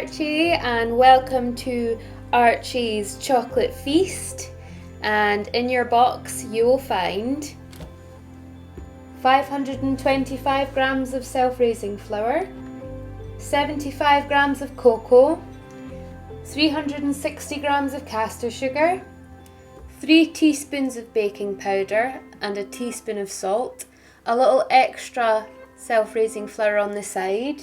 Archie and welcome to Archie's Chocolate Feast, and in your box you will find 525 grams of self-raising flour, 75 grams of cocoa, 360 grams of caster sugar, 3 teaspoons of baking powder and a teaspoon of salt, a little extra self-raising flour on the side,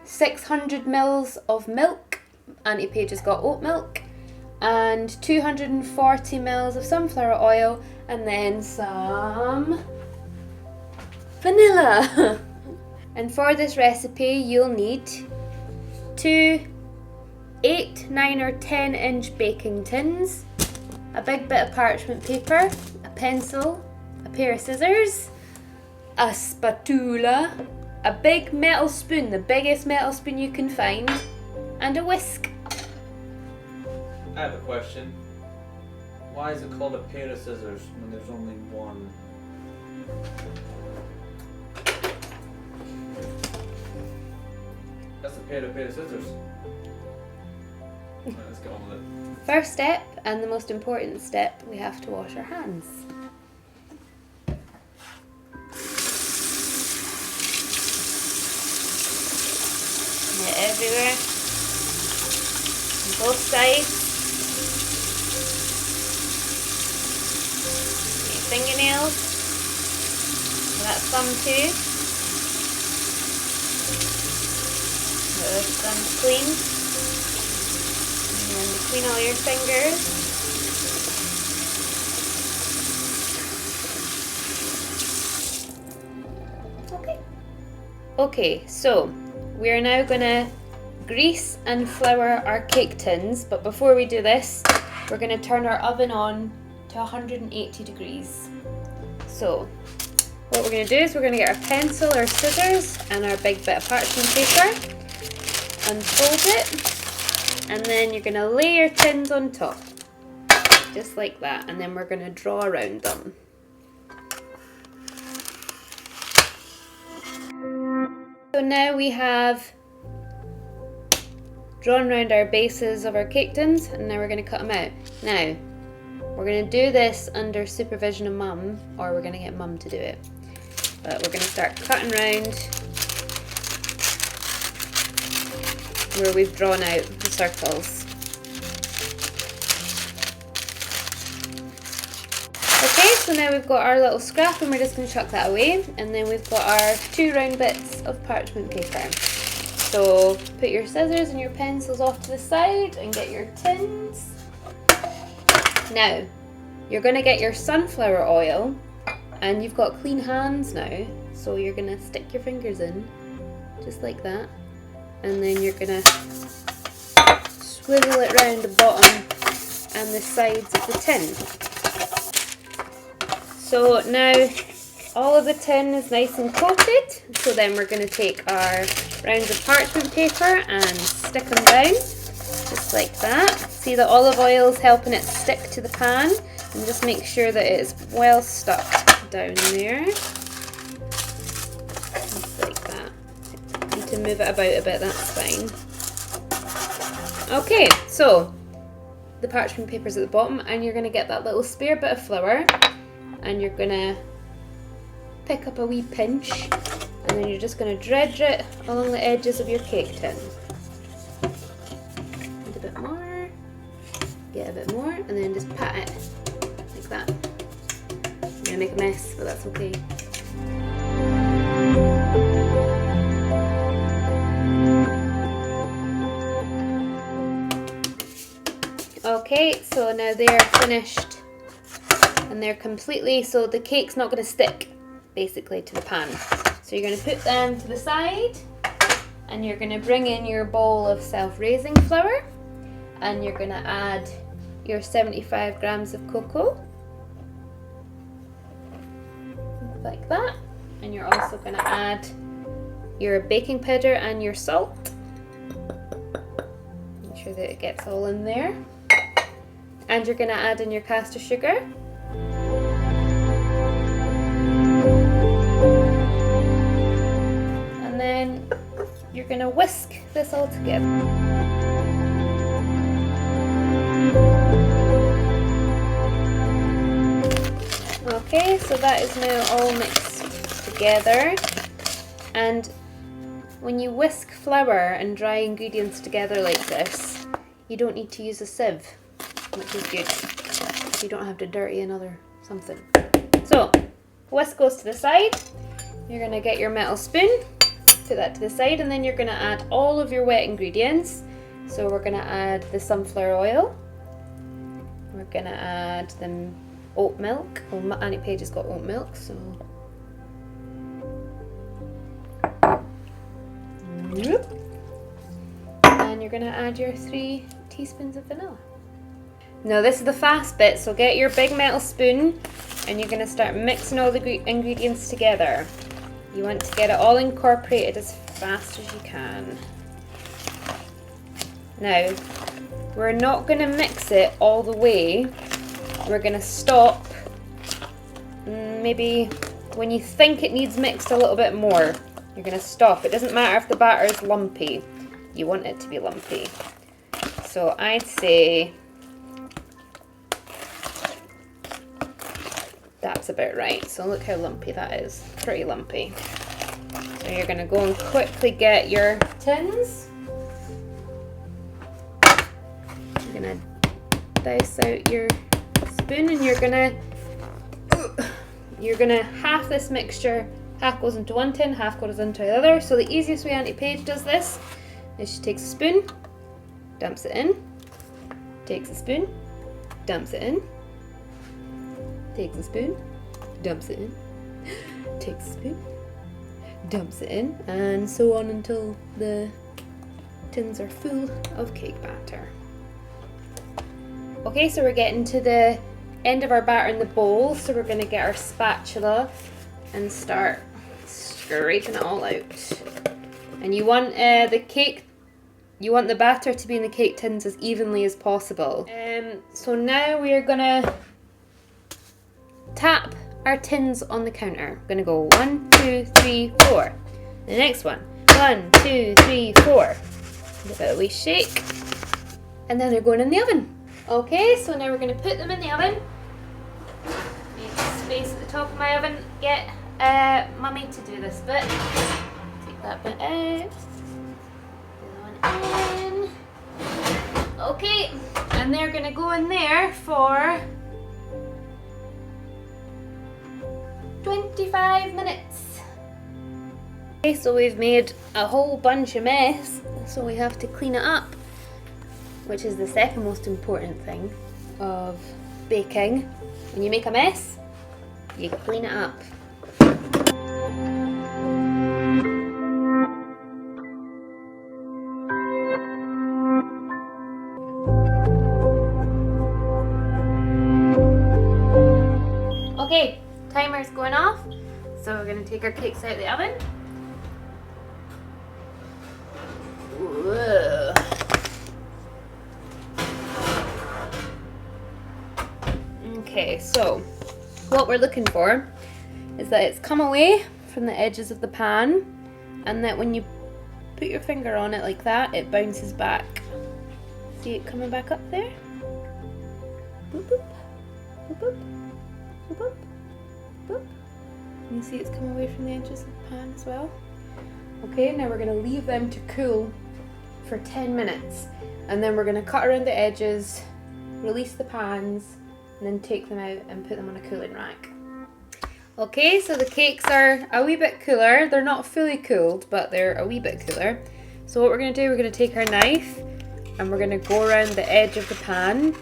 600 mils of milk, Auntie Paige has got oat milk, and 240 mils of sunflower oil, and then some vanilla. And for this recipe you'll need 2 8, 9 or 10 inch baking tins, a big bit of parchment paper, a pencil, a pair of scissors, a spatula, a big metal spoon, the biggest metal spoon you can find, and a whisk. I have a question. Why is it called a pair of scissors when there's only one? That's a pair of scissors. Right, let's get on with it. First step, and the most important step, we have to wash our hands. Get everywhere, on both sides. Your fingernails, that's thumb too. Get those thumbs clean, and then between all your fingers. Okay, so we are now going to grease and flour our cake tins, but before we do this, we're going to turn our oven on to 180 degrees. So what we're going to do is we're going to get our pencil, our scissors and our big bit of parchment paper, unfold it, and then you're going to lay your tins on top, just like that, and then we're going to draw around them. So now we have drawn around our bases of our cake tins, and now we're going to cut them out. Now, we're going to do this under supervision of Mum, or we're going to get Mum to do it. But we're going to start cutting around where we've drawn out the circles. Okay, so now we've got our little scrap and we're just going to chuck that away, and then we've got our 2 round bits of parchment paper. So put your scissors and your pencils off to the side and get your tins. Now, you're going to get your sunflower oil, and you've got clean hands now, so you're going to stick your fingers in, just like that, and then you're going to swivel it round the bottom and the sides of the tin. So now all of the tin is nice and coated, so then we're going to take our rounds of parchment paper and stick them down, just like that. See the olive oil is helping it stick to the pan, and just make sure that it is well stuck down there, just like that. You need to move it about a bit, that's fine. Okay, so the parchment paper is at the bottom, and you're going to get that little spare bit of flour, and you're going to pick up a wee pinch, and then you're just going to dredge it along the edges of your cake tin. And a bit more, get a bit more, and then just pat it like that. I'm going to make a mess, but that's okay. Okay, so now they're finished and they're completely, so the cake's not going to stick basically to the pan. So you're going to put them to the side, and you're going to bring in your bowl of self-raising flour, and you're going to add your 75 grams of cocoa, like that, and you're also going to add your baking powder and your salt. Make sure that it gets all in there, and you're going to add in your caster sugar. You're going to whisk this all together. Okay, so that is now all mixed together. And when you whisk flour and dry ingredients together like this, you don't need to use a sieve, which is good. You don't have to dirty another something. So, whisk goes to the side. You're gonna get your metal spoon, put that to the side, and then you're gonna add all of your wet ingredients. So we're gonna add the sunflower oil. We're gonna add the oat milk. Well, Annie Page has got oat milk, so. And you're gonna add your 3 teaspoons of vanilla. Now this is the fast bit, so get your big metal spoon and you're gonna start mixing all the ingredients together. You want to get it all incorporated as fast as you can. Now, we're not gonna mix it all the way. We're gonna stop maybe when you think it needs mixed a little bit more. You're gonna stop. It doesn't matter if the batter is lumpy. You want it to be lumpy. So I'd say that's about right. So look how lumpy that is. Pretty lumpy. So you're gonna go and quickly get your tins. You're gonna dice out your spoon and you're gonna half this mixture. Half goes into one tin, half goes into the other. So the easiest way Auntie Paige does this is she takes a spoon, dumps it in, takes a spoon, dumps it in, takes a spoon, dumps it in, takes a spoon, dumps it in, and so on until the tins are full of cake batter. Okay, so we're getting to the end of our batter in the bowl, so we're going to get our spatula and start scraping it all out. And you want the batter to be in the cake tins as evenly as possible. So now we are gonna tap our tins on the counter. We're gonna go 1, 2, 3, 4. The next one, 1, 2, 3, 4. Give it a wee shake, and then they're going in the oven. Okay, so now we're gonna put them in the oven. Need space at the top of my oven. Get Mummy to do this bit. Take that bit out. The other one in. Okay, and they're gonna go in there for 25 minutes. Okay, so we've made a whole bunch of mess, so we have to clean it up, which is the second most important thing of baking. When you make a mess, you clean it up. Okay, timer's going off, so we're going to take our cakes out of the oven. Whoa. Okay, so what we're looking for is that it's come away from the edges of the pan, and that when you put your finger on it like that, it bounces back. See it coming back up there? Boop, boop, boop, boop. Boop, boop, boop. You see it's come away from the edges of the pan as well. Okay, now we're going to leave them to cool for 10 minutes. And then we're going to cut around the edges, release the pans, and then take them out and put them on a cooling rack. Okay, so the cakes are a wee bit cooler. They're not fully cooled, but they're a wee bit cooler. So what we're going to do, we're going to take our knife and we're going to go around the edge of the pan,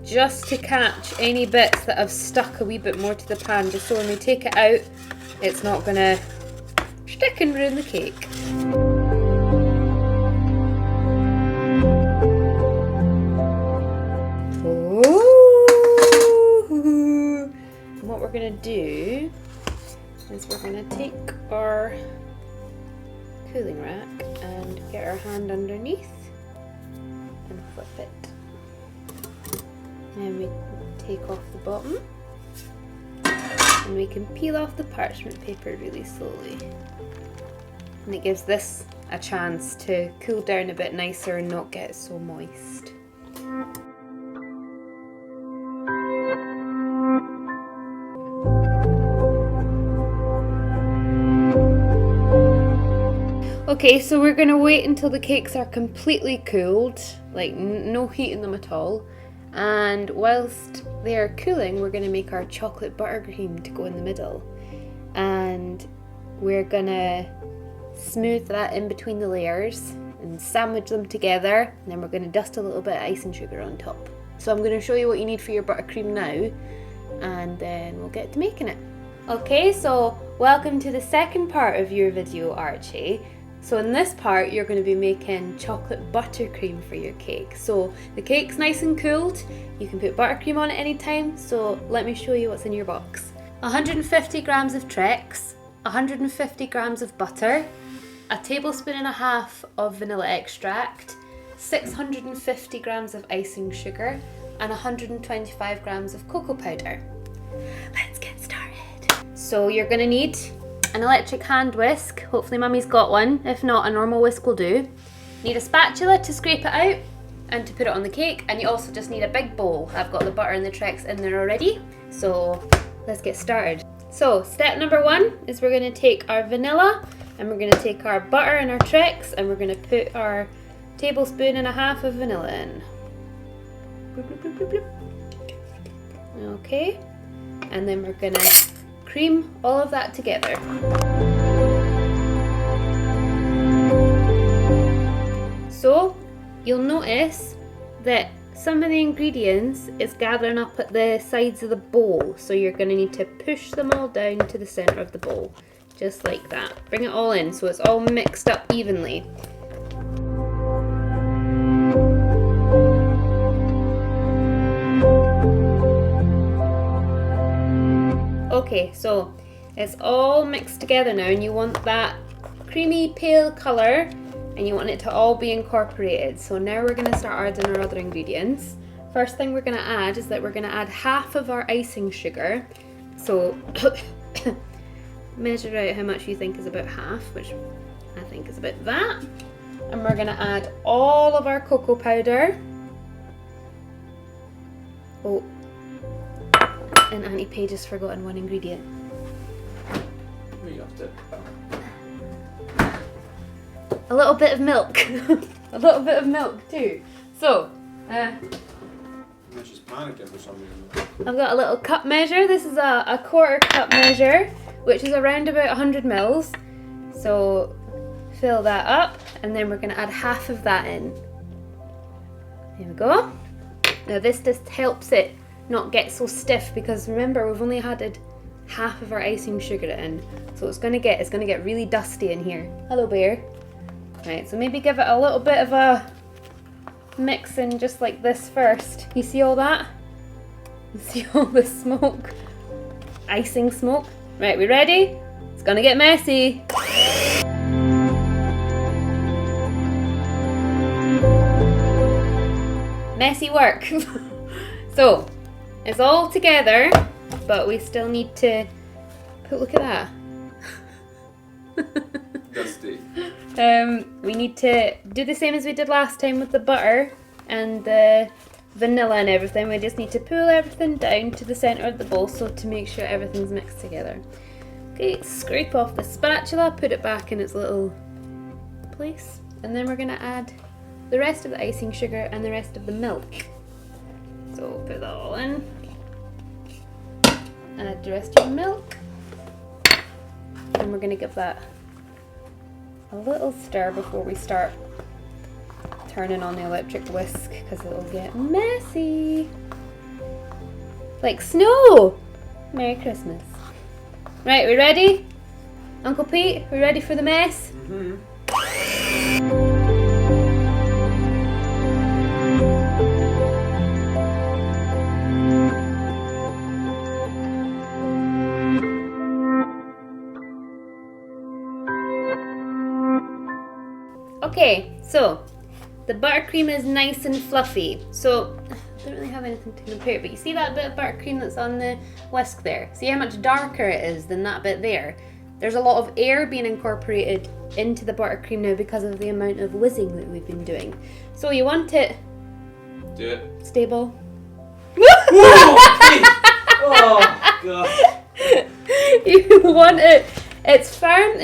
just to catch any bits that have stuck a wee bit more to the pan, just so when we take it out, it's not gonna stick and ruin the cake. Oh! And what we're gonna do is we're gonna take our cooling rack and get our hand underneath and flip it. And we take off the bottom, and we can peel off the parchment paper really slowly. And it gives this a chance to cool down a bit nicer and not get so moist. Okay, so we're going to wait until the cakes are completely cooled, like no heat in them at all. And whilst they are cooling, we're going to make our chocolate buttercream to go in the middle. And we're going to smooth that in between the layers and sandwich them together. And then we're going to dust a little bit of icing sugar on top. So I'm going to show you what you need for your buttercream now, and then we'll get to making it. Okay, so welcome to the second part of your video, Archie. So in this part, you're going to be making chocolate buttercream for your cake. So the cake's nice and cooled. You can put buttercream on it anytime. So let me show you what's in your box. 150 grams of Trex, 150 grams of butter, a tablespoon and a half of vanilla extract, 650 grams of icing sugar, and 125 grams of cocoa powder. Let's get started. So you're going to need an electric hand whisk. Hopefully mummy's got one. If not, a normal whisk will do. Need a spatula to scrape it out and to put it on the cake, and you also just need a big bowl. I've got the butter and the Trex in there already. So let's get started. So step number 1 is we're going to take our vanilla and we're going to take our butter and our Trex and we're going to put our tablespoon and a half of vanilla in. Bloop, bloop, bloop, bloop, bloop. Okay, and then we're going to cream all of that together. So you'll notice that some of the ingredients is gathering up at the sides of the bowl, so you're going to need to push them all down to the center of the bowl, just like that. Bring it all in so it's all mixed up evenly. Okay, so it's all mixed together now, and you want that creamy pale colour and you want it to all be incorporated. So now we're going to start adding our other ingredients. First thing we're going to add is that we're going to add half of our icing sugar. So measure out how much you think is about half, which I think is about that. And we're going to add all of our cocoa powder. Oh, and Auntie Paige has forgotten one ingredient. We have to. A little bit of milk. A little bit of milk too. So, She's panicking for some reason. I've got a little cup measure. This is a quarter cup measure, which is around about 100 mils. So fill that up, and then we're going to add half of that in. There we go. Now this just helps it not get so stiff, because remember we've only added half of our icing sugar in, so it's gonna get really dusty in here. Hello bear. Right, so maybe give it a little bit of a mix in just like this first. You see all that? You see all the smoke? Icing smoke? Right, we ready? It's gonna get messy. Messy work. So it's all together, but we still need to look at that. Dusty. We need to do the same as we did last time with the butter and the vanilla and everything. We just need to pull everything down to the center of the bowl, so to make sure everything's mixed together. Okay, scrape off the spatula, put it back in its little place, and then we're gonna add the rest of the icing sugar and the rest of the milk. So put that all in. Add the rest of the milk. And we're going to give that a little stir before we start turning on the electric whisk, because it'll get messy. Like snow! Merry Christmas. Right, we ready? Uncle Pete, we ready for the mess? Mm-hmm. Okay, so the buttercream is nice and fluffy. So I don't really have anything to compare, but you see that bit of buttercream that's on the whisk there? See how much darker it is than that bit there? There's a lot of air being incorporated into the buttercream now because of the amount of whizzing that we've been doing. So you want it Do it. stable. Oh, God. You want it, it's firm,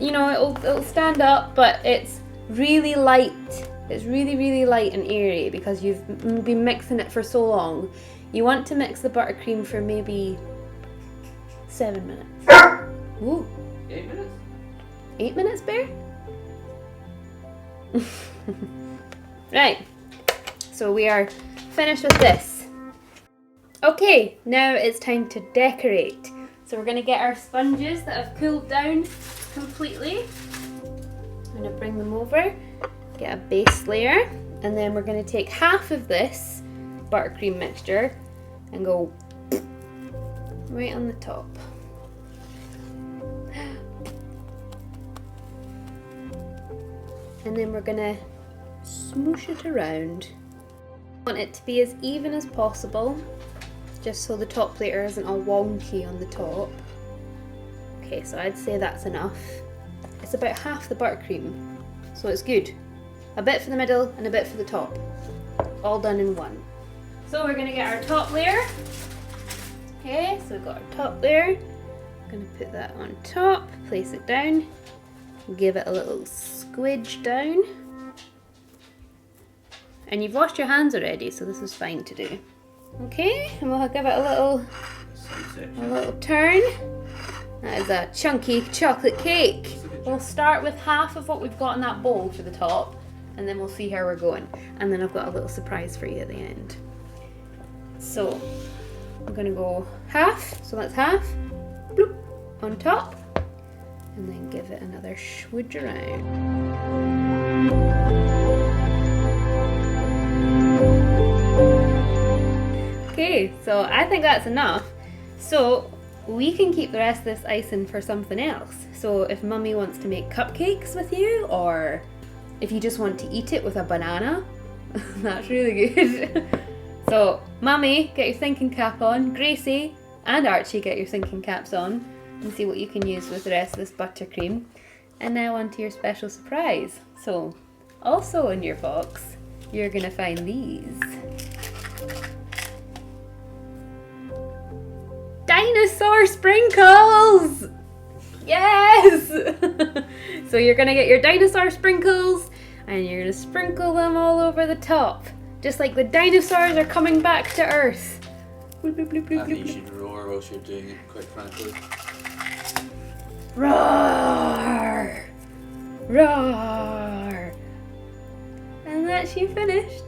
you know, it'll stand up, but it's really light. It's really, really light and airy because you've been mixing it for so long. You want to mix the buttercream for maybe 7 minutes. Ooh. 8 minutes? 8 minutes, Bear? Right. So we are finished with this. Okay, now it's time to decorate. So we're going to get our sponges that have cooled down completely. I'm going to bring them over, get a base layer, and then we're going to take half of this buttercream mixture and go right on the top. And then we're going to smoosh it around. I want it to be as even as possible, just so the top layer isn't all wonky on the top. Okay, so I'd say that's enough. It's about half the buttercream, so it's good. A bit for the middle and a bit for the top, all done in one. So we're gonna get our top layer. Okay, so we've got our top layer. I'm gonna put that on top, place it down, give it a little squidge down. And you've washed your hands already, so this is fine to do. Okay, and we'll give it a little turn. That is a chunky chocolate cake. We'll start with half of what we've got in that bowl for the top, and then we'll see how we're going. And then I've got a little surprise for you at the end. So, I'm gonna go half, so that's half, bloop, on top, and then give it another swidge around. Okay, so I think that's enough. So we can keep the rest of this icing for something else. So if Mummy wants to make cupcakes with you, or if you just want to eat it with a banana, that's really good. So Mummy, get your thinking cap on. Gracie and Archie, get your thinking caps on and see what you can use with the rest of this buttercream. And now on to your special surprise. So also in your box, you're gonna find these. Dinosaur sprinkles! Yes! So you're gonna get your dinosaur sprinkles and you're gonna sprinkle them all over the top. Just like the dinosaurs are coming back to Earth. Bloop, bloop, bloop, bloop, I think you bloop. should roar whilst you're doing it, quite frankly. Roar! Roar! And that's you finished.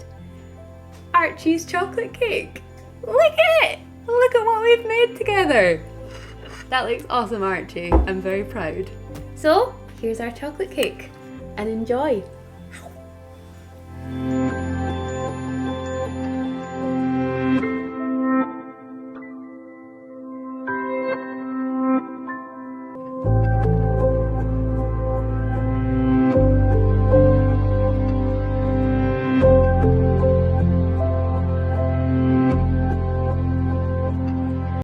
Archie's chocolate cake. Look at it! Look at what we've made together. That looks awesome, Archie. I'm very proud. So, here's our chocolate cake. And enjoy.